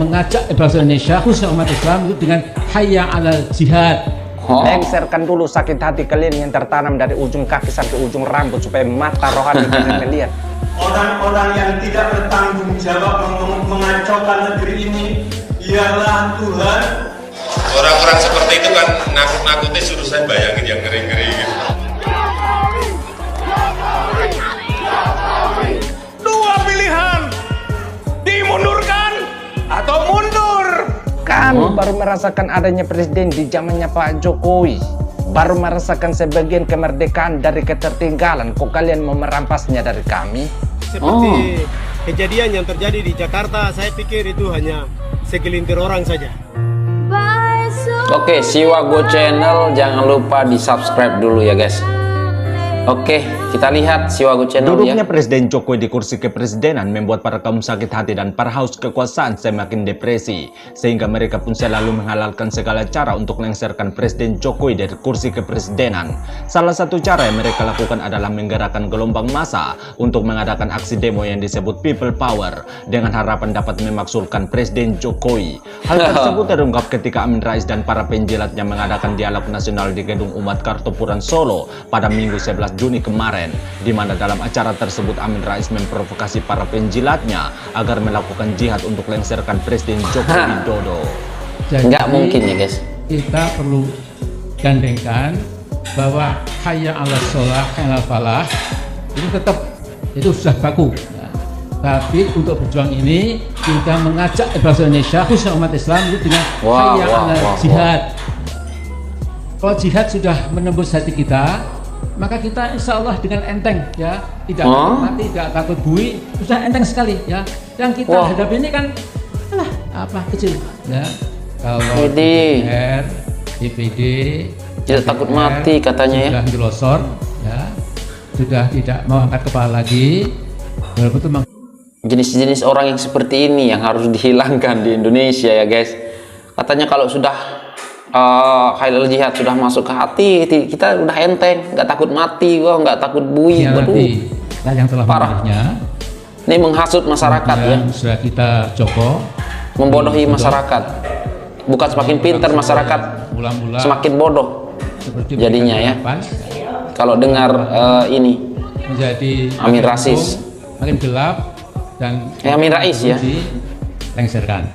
mengajak bangsa Indonesia khususnya umat Islam itu dengan hayya 'alal jihad. Lengserkan dulu sakit hati kalian yang tertanam dari ujung kaki sampai ujung rambut supaya mata rohani kalian melihat. Orang-orang yang tidak bertanggung jawab mengacaukan negeri ini ialah Tuhan. Orang-orang seperti itu kan nakut-nakuti, suruh saya bayangin yang ngeri-ngeri gitu. Dua pilihan, dimundurkan atau mundur. Kami baru merasakan adanya presiden di zamannya Pak Jokowi. Baru merasakan sebagian kemerdekaan dari ketertinggalan. Kok kalian mau merampasnya dari kami? Seperti kejadian yang terjadi di Jakarta, saya pikir itu hanya segelintir orang saja. Oke, Siwago Channel jangan lupa di subscribe dulu ya guys. Oke, kita lihat Siwago Channel Duduknya ya. Presiden Jokowi di kursi kepresidenan membuat para kaum sakit hati dan para haus kekuasaan semakin depresi. Sehingga mereka pun selalu menghalalkan segala cara untuk lengserkan Presiden Jokowi dari kursi kepresidenan. Salah satu cara yang mereka lakukan adalah menggerakkan gelombang massa untuk mengadakan aksi demo yang disebut People Power dengan harapan dapat memakzulkan Presiden Jokowi. Hal tersebut terungkap ketika Amin Rais dan para penjilatnya mengadakan dialog nasional di Gedung Umat Kartopuran Solo pada Minggu 11 Juni kemarin, di mana dalam acara tersebut Amin Rais memprovokasi para penjilatnya agar melakukan jihad untuk lengserkan Presiden Joko Widodo. Jadi, Nggak mungkin ya guys. Kita perlu gandengkan bahwa hayya 'alal sholah, hayya 'alal falah itu tetap itu sudah baku. Ya. Tapi untuk berjuang ini kita mengajak bangsa Indonesia khususnya umat Islam itu dengan hayya 'alal jihad. Kalau jihad sudah menembus hati kita, maka kita insya Allah dengan enteng ya, tidak takut mati, tidak takut bui, sudah enteng sekali ya. Yang kita hadapi ini kan alah apa kecil ya. Kalau DPR, DPD tidak takut mati katanya ya. Sudah dilosor ya, sudah tidak mau angkat kepala lagi. Walaupun Jenis-jenis orang yang seperti ini yang harus dihilangkan di Indonesia ya guys. Katanya kalau sudah Khairul Jihad sudah masuk ke hati, kita udah enteng, nggak takut mati, nggak takut bui. Nah, yang telah parah. Ini menghasut masyarakat ya. Sudah kita coba membodohi masyarakat. Bukan semakin pintar masyarakat, semakin bodoh jadinya ya. Kalau dengar ini menjadi Amin Rasis, makin gelap dan Amin Rais ya. Lengserkan.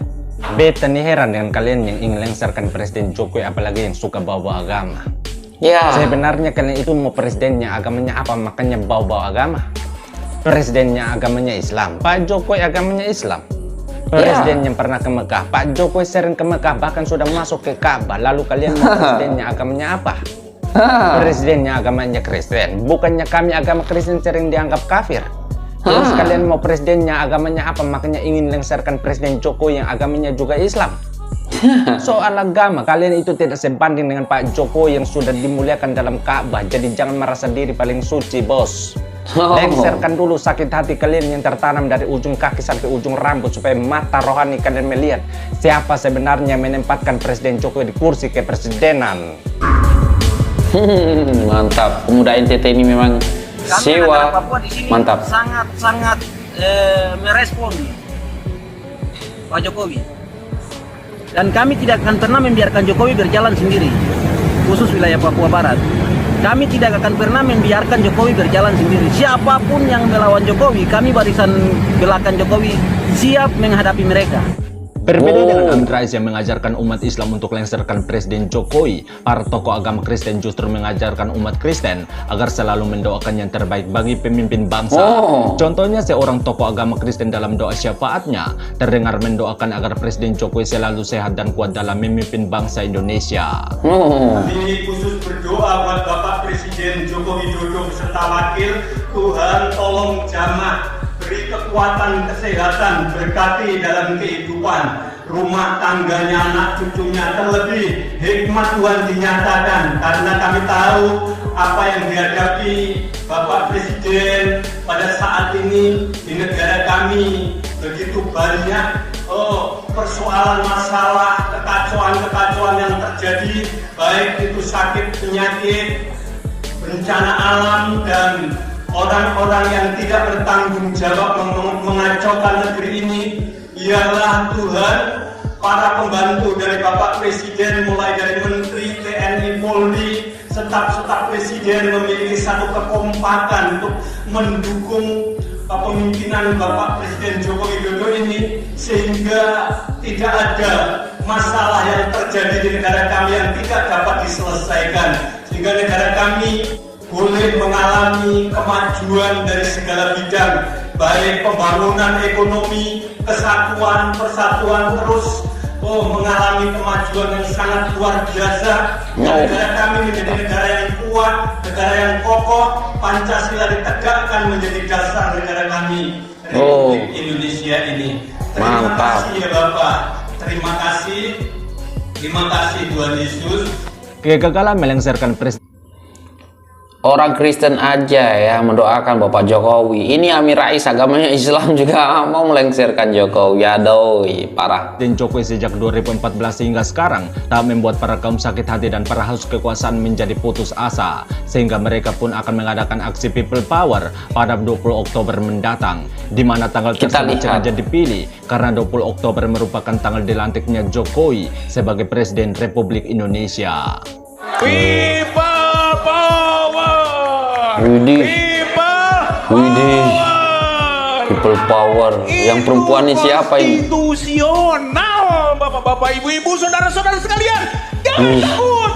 Beta nih heran dengan kalian yang ingin lengserkan Presiden Jokowi, apalagi yang suka bawa agama. Ya. Sebenarnya kalian itu mau presidennya agamanya apa, makanya bawa agama. Presidennya agamanya Islam, Pak Jokowi agamanya Islam. Presiden yang pernah ke Mekah, Pak Jokowi sering ke Mekah, bahkan sudah masuk ke Ka'bah. Lalu kalian mau presidennya agamanya apa? Presidennya agamanya Kristen. Bukannya kami agama Kristen sering dianggap kafir. Terus kalian mau presidennya agamanya apa, makanya ingin lengserkan Presiden Jokowi yang agamanya juga Islam. Soal agama kalian itu tidak sebanding dengan Pak Jokowi yang sudah dimuliakan dalam Ka'bah. Jadi jangan merasa diri paling suci bos. Lengserkan dulu sakit hati kalian yang tertanam dari ujung kaki sampai ujung rambut supaya mata rohani kalian melihat siapa sebenarnya menempatkan Presiden Jokowi di kursi kepresidenan. Mantap, pemuda NTT ini memang Siwa mantap. Sangat merespon Pak Jokowi, dan kami tidak akan pernah membiarkan Jokowi berjalan sendiri, khusus wilayah Papua Barat. Kami tidak akan pernah membiarkan Jokowi berjalan sendiri. Siapapun yang melawan Jokowi, kami barisan belakang Jokowi siap menghadapi mereka. Berbeda dengan Amin Rais yang mengajarkan umat Islam untuk lengserkan Presiden Jokowi, para tokoh agama Kristen justru mengajarkan umat Kristen agar selalu mendoakan yang terbaik bagi pemimpin bangsa. Contohnya seorang tokoh agama Kristen dalam doa syafaatnya terdengar mendoakan agar Presiden Jokowi selalu sehat dan kuat dalam memimpin bangsa Indonesia. Ini khusus berdoa buat Bapak Presiden Joko Widodo beserta wakil. Tuhan tolong jamah, beri kekuatan, kesehatan, berkati dalam kehidupan rumah tangganya, anak cucunya, terlebih hikmat Tuhan dinyatakan, karena kami tahu apa yang dihadapi Bapak Presiden pada saat ini di negara kami. Begitu banyak persoalan, masalah, kekacauan yang terjadi, baik itu sakit, penyakit, bencana alam, dan orang-orang yang tidak bertanggung jawab mengacaukan negeri ini biarlah Tuhan, para pembantu dari Bapak Presiden, mulai dari Menteri, TNI, Polri, staf-staf Presiden memiliki satu kekompakan untuk mendukung kepemimpinan Bapak Presiden Joko Widodo ini, sehingga tidak ada masalah yang terjadi di negara kami yang tidak dapat diselesaikan, sehingga negara kami boleh mengalami kemajuan dari segala bidang, baik pembangunan ekonomi, kesatuan, persatuan, terus mengalami kemajuan yang sangat luar biasa. Negara kami menjadi negara yang kuat, negara yang kokoh, Pancasila ditegakkan menjadi dasar negara kami, Republik Indonesia ini. Terima kasih ya Bapak, terima kasih Tuhan Yesus. Kegagalan melengsarkan presiden. Orang Kristen aja ya mendoakan Bapak Jokowi. Ini Amin Rais agamanya Islam juga mau melengsarkan Jokowi. Aduh, parah. Dan Jokowi sejak 2014 hingga sekarang tak membuat para kaum sakit hati dan para haus kekuasaan menjadi putus asa, sehingga mereka pun akan mengadakan aksi People Power pada 20 Oktober mendatang, di mana tanggal tersebut sengaja dipilih karena 20 Oktober merupakan tanggal dilantiknya Jokowi sebagai Presiden Republik Indonesia. People Power. Widih, People Power. Yang perempuan ini siapa ini? Konstitusional, bapak-bapak, ibu-ibu, saudara-saudara sekalian. Jangan takut.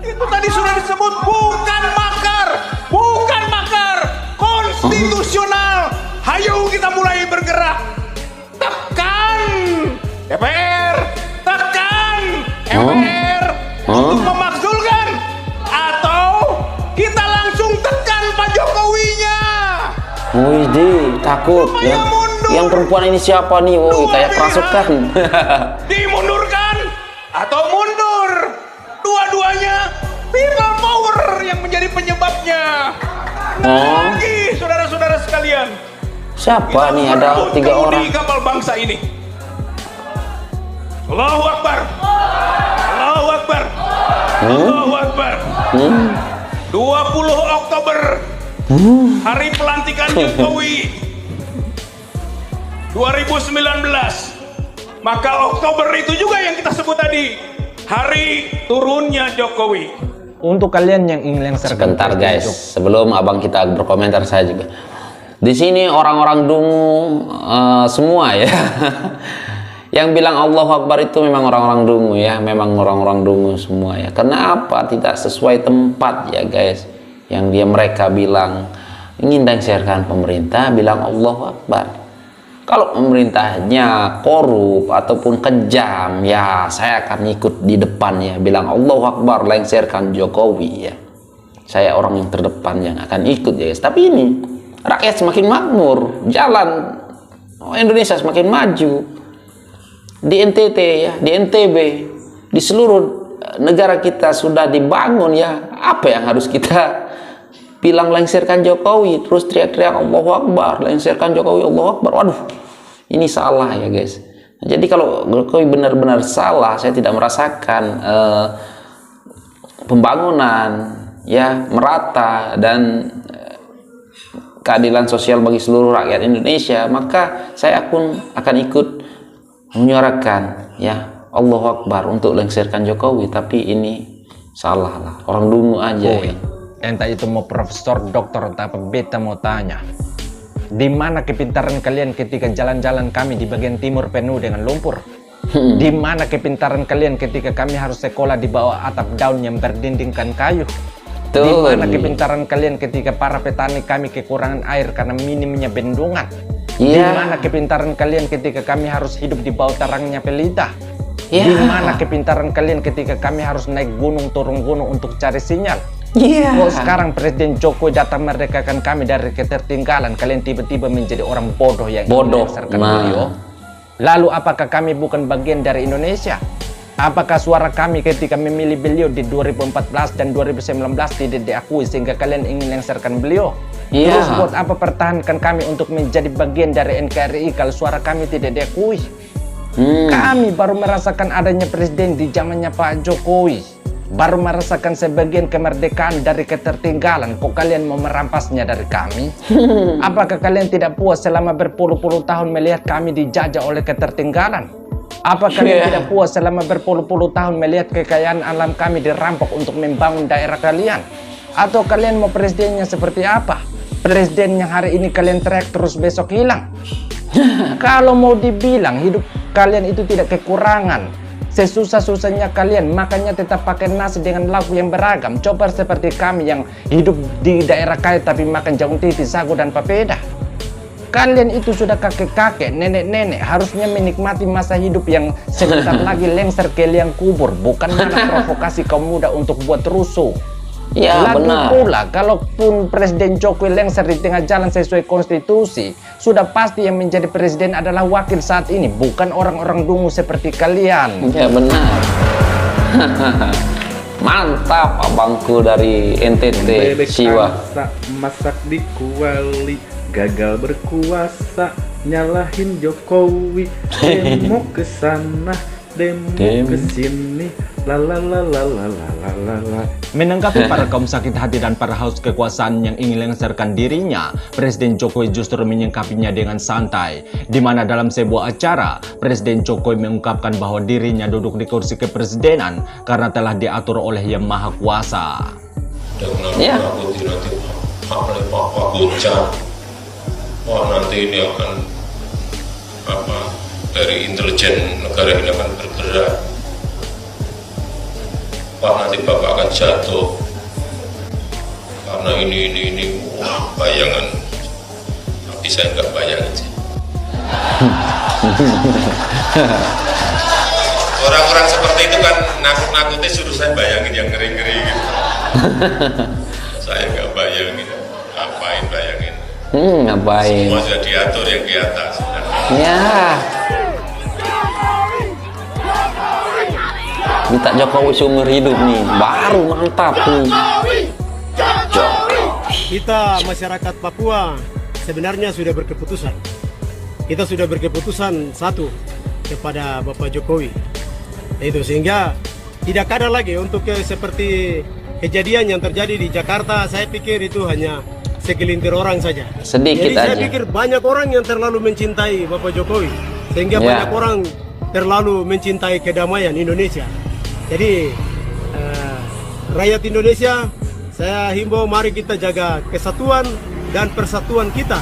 Itu tadi sudah disebut bukan makar, konstitusional. Hayo kita mulai bergerak. Tekan DPR, tekan MPR untuk memakzulkan, atau kita langsung tekan Pak Jokowinya. Widih, takut ya. Yang perempuan ini siapa nih? Kayak kerasukan. Dimundurkan atau mundur, dua-duanya People Power yang menjadi penyebabnya. Lagi saudara-saudara sekalian, siapa nih? Ada 3 orang di kapal bangsa ini. Allahu Akbar, Allahu Akbar, Allahu Akbar. 20 Oktober, hari pelantikan Jokowi 2019. Maka Oktober itu juga yang kita sebut tadi, hari turunnya Jokowi. Untuk kalian yang ingin lengsarkan, sebentar guys, sebelum abang kita berkomentar, saya juga di sini orang-orang dungu semua ya. Yang bilang Allahu Akbar itu memang orang-orang dungu ya, memang orang-orang dungu semua ya. Kenapa tidak sesuai tempat ya guys? Yang mereka bilang ingin lengsarkan pemerintah, bilang Allahu Akbar. Kalau pemerintahnya korup ataupun kejam, ya saya akan ikut di depan ya, bilang Allahu Akbar, lengsarkan Jokowi ya. Saya orang yang terdepan yang akan ikut ya guys. Tapi ini rakyat semakin makmur, jalan Indonesia semakin maju. Di NTT ya, di NTB, di seluruh negara kita sudah dibangun ya. Apa yang harus kita bilang? Lengsarkan Jokowi, terus teriak-teriak Allahu Akbar, lengsarkan Jokowi, Allahu Akbar. Waduh, ini salah ya guys. Jadi kalau Jokowi benar-benar salah, saya tidak merasakan pembangunan ya merata dan keadilan sosial bagi seluruh rakyat Indonesia, maka saya pun akan ikut menyuarakan ya Allahu Akbar untuk lengsarkan Jokowi. Tapi ini salah lah, orang dungu aja ya. Entah itu mau profesor, doktor, atau apa, beta mau tanya, di mana kepintaran kalian ketika jalan-jalan kami di bagian timur penuh dengan lumpur? Di mana kepintaran kalian ketika kami harus sekolah di bawah atap daun yang berdindingkan kayu? Di mana kepintaran kalian ketika para petani kami kekurangan air karena minimnya bendungan? Di mana kepintaran kalian ketika kami harus hidup di bawah terangnya pelita? Di mana kepintaran kalian ketika kami harus naik gunung turun gunung untuk cari sinyal? Kalau sekarang Presiden Jokowi datang merdekakan kami dari ketertinggalan, kalian tiba-tiba menjadi orang bodoh yang ingin menyelesaikan beliau. Lalu apakah kami bukan bagian dari Indonesia? Apakah suara kami ketika memilih beliau di 2014 dan 2019 tidak diakui sehingga kalian ingin lengsarkan beliau? Terus buat apa pertahankan kami untuk menjadi bagian dari NKRI kalau suara kami tidak diakui? Kami baru merasakan adanya presiden di zamannya Pak Jokowi. Baru merasakan sebagian kemerdekaan dari ketertinggalan, kok kalian mau merampasnya dari kami? Apakah kalian tidak puas selama berpuluh-puluh tahun melihat kami dijajah oleh ketertinggalan? Apa kalian tidak puas selama berpuluh-puluh tahun melihat kekayaan alam kami dirampok untuk membangun daerah kalian? Atau kalian mau presidennya seperti apa? Presiden yang hari ini kalian teriak terus besok hilang? Kalau mau dibilang hidup kalian itu tidak kekurangan, sesusah-susahnya kalian makanya tetap pakai nasi dengan lauk yang beragam. Coba seperti kami yang hidup di daerah kaya tapi makan jagung titi, sagu dan papeda. Kalian itu sudah kakek-kakek, nenek-nenek, harusnya menikmati masa hidup yang sebentar lagi lengser ke liang kubur, bukan mana provokasi kaum muda untuk buat rusuh. Ya, lagi benar. pula, kalaupun Presiden Jokowi lengser di tengah jalan sesuai konstitusi, sudah pasti yang menjadi presiden adalah wakil saat ini, bukan orang-orang dungu seperti kalian. Ya benar. Mantap abangku dari NTT Siwa. Masak di kuali, gagal berkuasa, nyalahin Jokowi. Demo ke sana, demo ke sini, la. Menanggapi para kaum sakit hati dan para haus kekuasaan yang ingin lengserkan dirinya, Presiden Jokowi justru menyingkapinya dengan santai. Di mana dalam sebuah acara, Presiden Jokowi mengungkapkan bahwa dirinya duduk di kursi kepresidenan karena telah diatur oleh Yang Maha Kuasa. Dengan nanti oleh Pak Guncar, wah nanti ini akan dari intelijen negara ini akan bergerak. Pak nanti Bapak akan jatuh karena ini wah, bayangan, tapi saya nggak bayangin sih. Orang-orang seperti itu kan nakut-nakutnya suruh saya bayangin yang ngeri-ngeri gitu. Saya nggak bayangin, ngapain bayangin? Ngapain? Semua sudah diatur yang di atas. Ya. Minta Jokowi seumur hidup nih, baru mantap nih. Kita masyarakat Papua sebenarnya sudah berkeputusan. Kita sudah berkeputusan satu kepada Bapak Jokowi. Itu sehingga tidak ada lagi untuk seperti kejadian yang terjadi di Jakarta. Saya pikir itu hanya segelintir orang saja. Sedikit Jadi saya aja. pikir banyak orang yang terlalu mencintai Bapak Jokowi sehingga banyak orang terlalu mencintai kedamaian Indonesia. Jadi rakyat Indonesia, saya himbau mari kita jaga kesatuan dan persatuan kita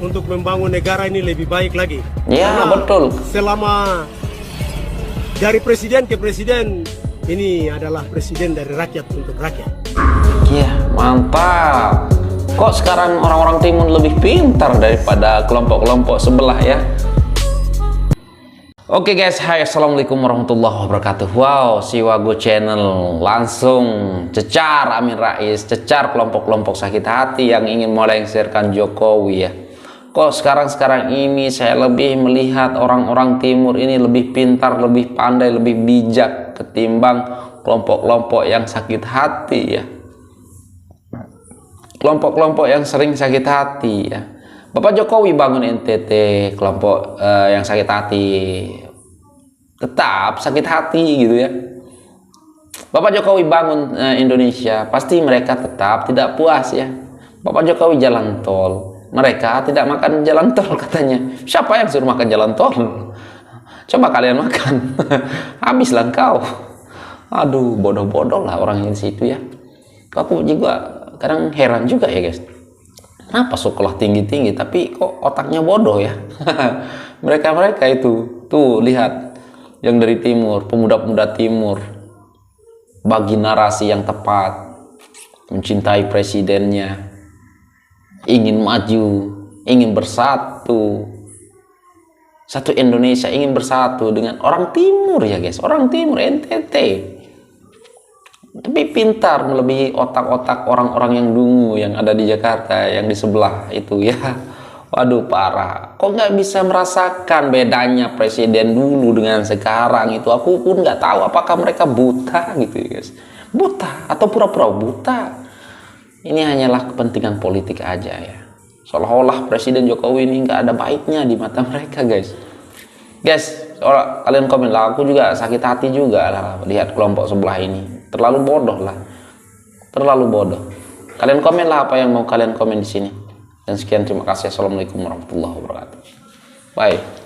untuk membangun negara ini lebih baik lagi. Ya, karena betul. Selama dari presiden ke presiden, ini adalah presiden dari rakyat untuk rakyat. Iya, mantap. Kok sekarang orang-orang timur lebih pintar daripada kelompok-kelompok sebelah ya? Oke guys, hai, assalamualaikum warahmatullahi wabarakatuh. Wow, Siwago Channel langsung cecar Amin Rais, cecar kelompok-kelompok sakit hati yang ingin melengsarkan Jokowi ya. Kok sekarang ini saya lebih melihat orang-orang timur ini lebih pintar, lebih pandai, lebih bijak ketimbang kelompok-kelompok yang sakit hati ya. Kelompok-kelompok yang sering sakit hati ya. Bapak Jokowi bangun NTT, kelompok yang sakit hati tetap sakit hati gitu ya. Bapak Jokowi bangun Indonesia, pasti mereka tetap tidak puas ya. Bapak Jokowi jalan tol, mereka tidak makan jalan tol katanya. Siapa yang suruh makan jalan tol? Coba kalian makan, habislah engkau. Aduh, bodoh-bodoh lah orang yang di situ ya. Aku juga kadang heran juga ya guys. Kenapa sekolah tinggi-tinggi tapi kok otaknya bodoh ya? Mereka itu tuh lihat yang dari timur, pemuda-pemuda timur bagi narasi yang tepat, mencintai presidennya, ingin maju, ingin bersatu, satu Indonesia, ingin bersatu dengan orang timur ya guys, orang timur NTT. Tapi pintar melebihi otak-otak orang-orang yang dungu yang ada di Jakarta, yang di sebelah itu ya. Waduh parah, kok nggak bisa merasakan bedanya presiden dulu dengan sekarang itu. Aku pun nggak tahu apakah mereka buta gitu ya guys, buta atau pura-pura buta. Ini hanyalah kepentingan politik aja ya, seolah-olah Presiden Jokowi ini nggak ada baiknya di mata mereka guys. Kalian komen lah, aku juga sakit hati juga lah lihat kelompok sebelah ini. Terlalu bodoh lah. Terlalu bodoh. Kalian komen lah apa yang mau kalian komen di sini. Dan sekian, terima kasih. Assalamualaikum warahmatullahi wabarakatuh. Bye.